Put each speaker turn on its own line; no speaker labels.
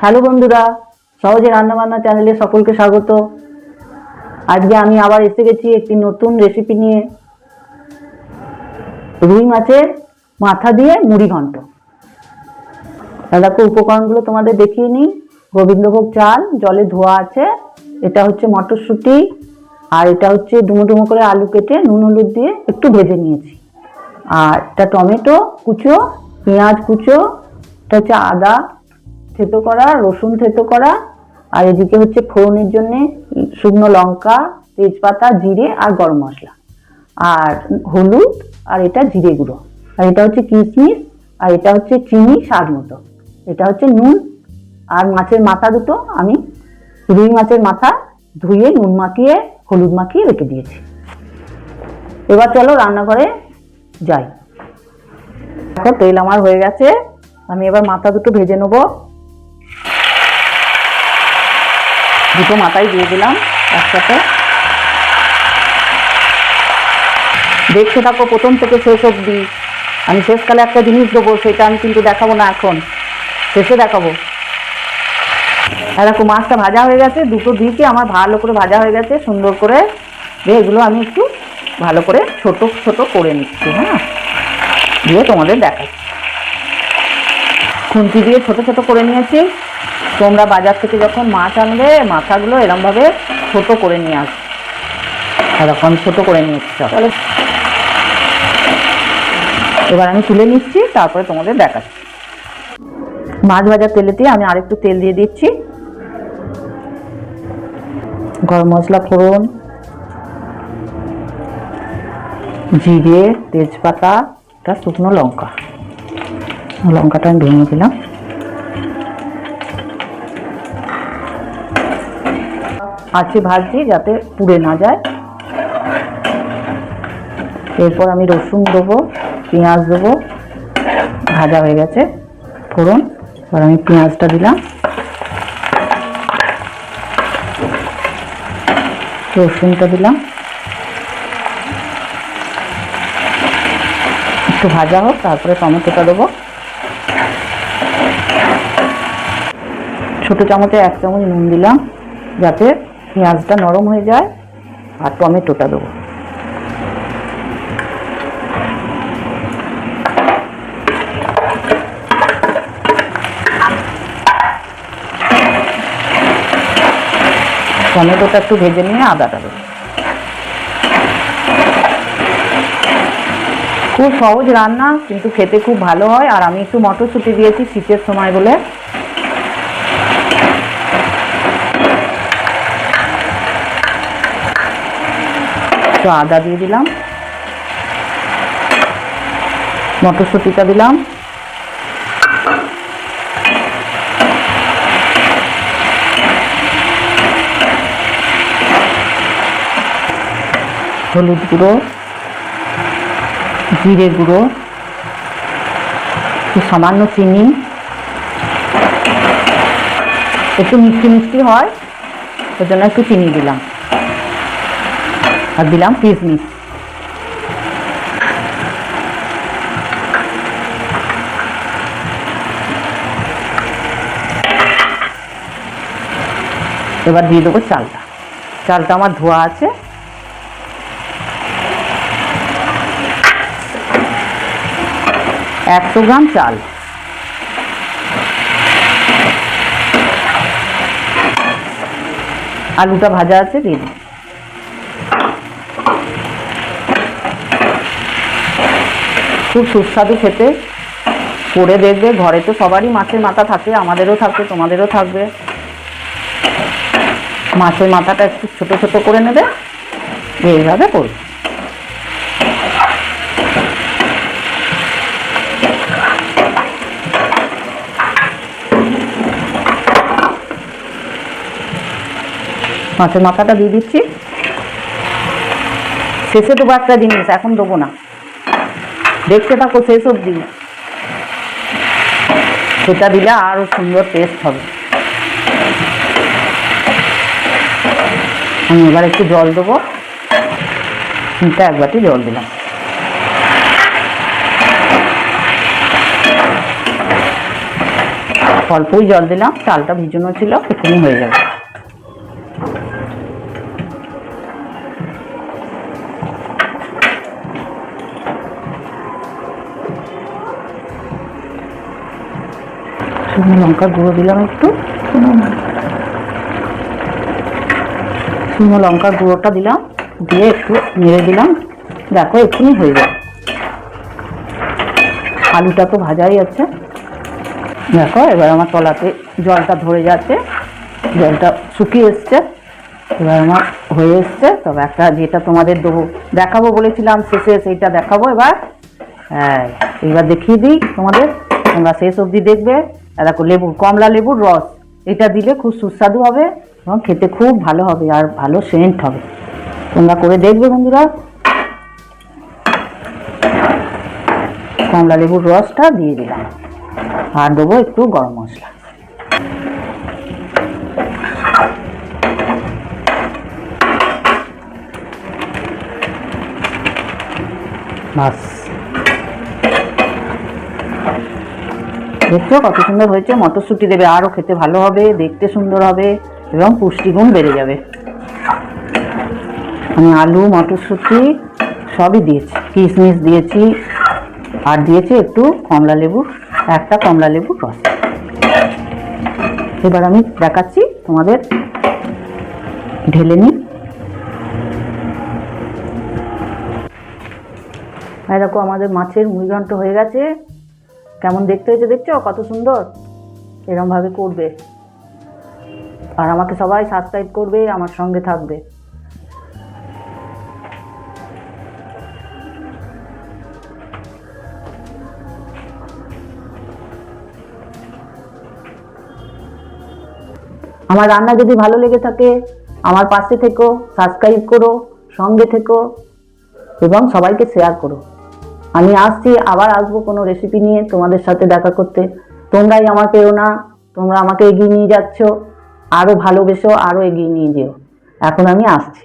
Hello বন্ধুরা, সহজে রান্নাবান্না চ্যানেলে সকলকে স্বাগত। আজকে আমি আবার এসে গেছি একটি নতুন রেসিপি নিয়ে। রুই মাছের মাথা দিয়ে মুড়ি ঘন্ট। দেখো উপকরণগুলো তোমাদের দেখিয়ে নিই। গোবিন্দভোগ চাল জলে ধোয়া আছে, এটা হচ্ছে মটরশুঁটি, আর এটা হচ্ছে ডুমো ডুমো করে আলু কেটে নুন হলুদ দিয়ে একটু ভেজে নিয়েছি, আর এটা টমেটো কুচো, পেঁয়াজ কুচো, এটা হচ্ছে আদা থেতো করা, রসুন থেতো করা, আর এদিকে হচ্ছে ফোড়নের জন্য শুকনো লঙ্কা, তেজপাতা, জিরে আর গরম মশলা, আর হলুদ, আর এটা জিরে গুঁড়ো, আর এটা হচ্ছে কিশমিশ, আর এটা হচ্ছে চিনি স্বাদ মতো, এটা হচ্ছে নুন। আর মাছের মাথা দুটো আমি রুই মাছের মাথা ধুয়ে নুন মাখিয়ে হলুদ মাখিয়ে রেখে দিয়েছি। এবার চলো রান্নাঘরে যাই। দেখো তেল আমার হয়ে গেছে, আমি এবার মাথা দুটো ভেজে নেবো। দুটো মাথায় দিয়ে দিলাম একসাথে। দেখতে থাকো প্রথম থেকে শেষ অবধি। আমি শেষকালে একটা জিনিস দেবো, সেটা আমি কিন্তু দেখাবো না, এখন শেষে দেখাবো। এরকম মাছটা ভাজা হয়ে গেছে, দুটো দিকে আমার ভালো করে ভাজা হয়ে গেছে সুন্দর করে। এগুলো আমি একটু ভালো করে ছোট ছোট করে নিচ্ছি, হ্যাঁ, দিয়ে তোমাদের দেখাচ্ছি। খুন্তি দিয়ে ছোট ছোট করে নিয়েছি। তোমরা বাজার থেকে যখন মাছ আনবে মাথাগুলো এরমভাবে ছোট করে নিয়ে আসবে, এরকম ছোট করে নিচ্ছি। তাহলে এবার আমি তুলে নিচ্ছি, তারপরে তোমাদের দেখাচ্ছি। মাছ ভাজার তেলেতে আমি আরেকটু তেল দিয়ে দিচ্ছি। গরম মশলা ফোড়ন, জিরে, তেজপাতা, একটা শুকনো লঙ্কা, লঙ্কাটা আমি ভেঙে দিলাম। আছে ভাজছি যাতে পুড়ে না যায়। এরপর আমি রসুন দেবো, পেঁয়াজ দেবো, ভাজা হয়ে গেছে ফোড়ন। এবার আমি পেঁয়াজটা দিলাম, রসুনটা দিলাম, একটু ভাজা হোক, তারপরে টমেটোটা দেবো। ছোটো চামচে 1 চামচ নুন দিলাম যাতে পেঁয়াজটা নরম হয়ে যায়, আর টমেটোটা দেবো। টমেটোটা একটু ভেজে নিয়ে আদাটা দেবো। খুব সহজ রান্না, কিন্তু খেতে খুব ভালো হয়। আর আমি একটু মটরশুঁটি দিয়েছি শীতের সময় বলে। তো আদা দিয়ে দিলাম, মটরশুঁটিটা দিলাম, হলুদ গুঁড়ো, জিরে গুঁড়ো, একটু সামান্য চিনি, একটু মিষ্টি মিষ্টি হয় ওই জন্য একটু চিনি দিলাম, আর দিলাম কিশমিশ। এবার দিয়ে দেবো চালটা। চালটা আমার ধোয়া আছে। একশো গ্রাম চাল। আলুটা ভাজা আছে, দিয়ে দিই। খুব সুস্বাদু খেতে, করে দেখবে। ঘরে তো সবারই মাছের মাথা থাকে, আমাদেরও থাকে, তোমাদেরও থাকবে। মাছের মাথাটা একটু ছোট ছোট করে নেবে, এইভাবে করবে। মাছের মাথাটা দিয়ে দিচ্ছি। শেষে দেবো একটা জিনিস, এখন দেবো না, দেখতে থাকো শেষ অবধি। সেটা দিলে আরো সুন্দর টেস্ট হবে। আমি এবার একটু জল দেবো, 1 বাটি জল দিলাম। অল্পই জল দিলাম, চালটা ভিজানো ছিল, এখানেই হয়ে যাবে। শুকনো লঙ্কার গুঁড়ো দিলাম একটু, শুকনো লঙ্কার গুঁড়োটা দিলাম, দিয়ে একটু নেড়ে দিলাম। দেখো এক্ষুনি হয়ে যাবে। আলুটা তো ভাজাই আছে। দেখো এবার আমার তলাতে জলটা ধরে যাচ্ছে, জলটা শুকিয়ে এসছে, এবার আমার হয়ে এসছে। তবে একটা যেটা তোমাদের দেখাবো বলেছিলাম শেষে, সেইটা দেখাবো এবার। হ্যাঁ, এবার দেখিয়ে দিই তোমাদের, তোমরা শেষ অবধি দেখবে। দেখো লেবু, কমলা লেবুর রস, এটা দিলে খুব সুস্বাদু হবে এবং খেতে খুব ভালো হবে আর ভালো সেন্ট হবে। তোমরা করে দেখবে বন্ধুরা। কমলা লেবুর রসটা দিয়ে দিলাম আর দেবো একটু গরম মশলা। বাস, দেখছো কত সুন্দর হয়েছে। মটরশুঁটি দেবে, আরও খেতে ভালো হবে, দেখতে সুন্দর হবে এবং পুষ্টিগুণ বেড়ে যাবে। আমি আলু, মটরশুঁটি সবই দিয়েছি, কিশমিশ দিয়েছি, আর দিয়েছি একটু একটা কমলা লেবুর রস। এবার আমি দেখাচ্ছি তোমাদের, ঢেলে নিই। দেখো আমাদের মাছের মুড়িঘণ্ট হয়ে গেছে। কেমন দেখতে হয়েছে দেখছো, কত সুন্দর। এরকম ভাবে করবে আর আমাকে সবাই সাবস্ক্রাইব করবে, আমার সঙ্গে থাকবে। আমার রান্না যদি ভালো লেগে থাকে, আমার পাশে থেকো, সাবস্ক্রাইব করো, সঙ্গে থেকো এবং সবাইকে শেয়ার করো। আমি আসছি, আবার আসবো কোনো রেসিপি নিয়ে তোমাদের সাথে দেখা করতে। তোমরাই আমার প্রেরণা, তোমরা আমাকে এগিয়ে নিয়ে যাচ্ছ, আরো ভালোবেসো, আরো এগিয়ে নিয়ে যেও। এখন আমি আসছি।